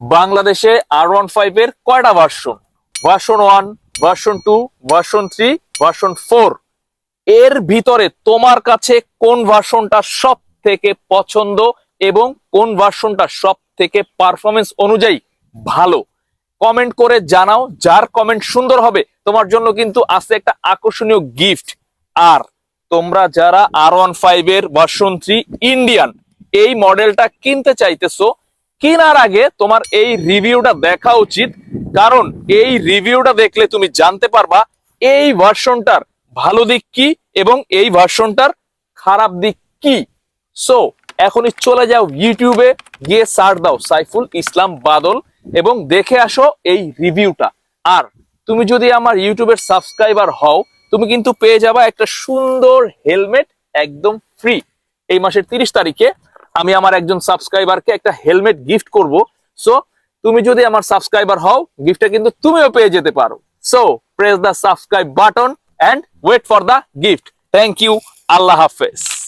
বাংলাদেশে R15 এর কয়টা version? Version 1, version 2, version 3, version 4। এর ভিতরে তোমার কাছে কোন ভার্সনটা সব থেকে পছন্দ এবং কোন ভার্সনটা সব থেকে পারফরমেন্স অনুযায়ী ভালো? কমেন্ট করে জানাও। যার কমেন্ট সুন্দর হবে তোমার জন্য কিন্তু আছে একটা আকর্ষণীয় গিফট। আর তোমরা যারা R15 এর ভার্সন 3 ইন্ডিয়ান এই মডেলটা কিনতে চাইতেছো, কেনার আগে তোমার এই রিভিউটা দেখা উচিত, কারণ এই রিভিউটা দেখলে তুমি জানতে পারবা এই ভার্সনটার ভালো দিক কি এবং এই ভার্সনটার খারাপ দিক কি। সো এখনই চলে যাও ইউটিউবে, গিয়ে সার্চ দাও সাইফুল ইসলাম বাদল এবং দেখে আসো এই রিভিউটা। আর তুমি যদি আমার ইউটিউবের সাবস্ক্রাইবার হও, তুমি কিন্তু পেয়ে যাবা একটা সুন্দর হেলমেট একদম ফ্রি। এই মাসের 30 তারিখে আমি আমার একজন সাবস্ক্রাইবারকে একটা হেলমেট গিফট করব। সো তুমি যদি আমার সাবস্ক্রাইবার হও, গিফটটা কিন্তু তুমিও পেয়ে যেতে পারো। So press the subscribe button and wait for the gift. Thank you. Allah Hafiz.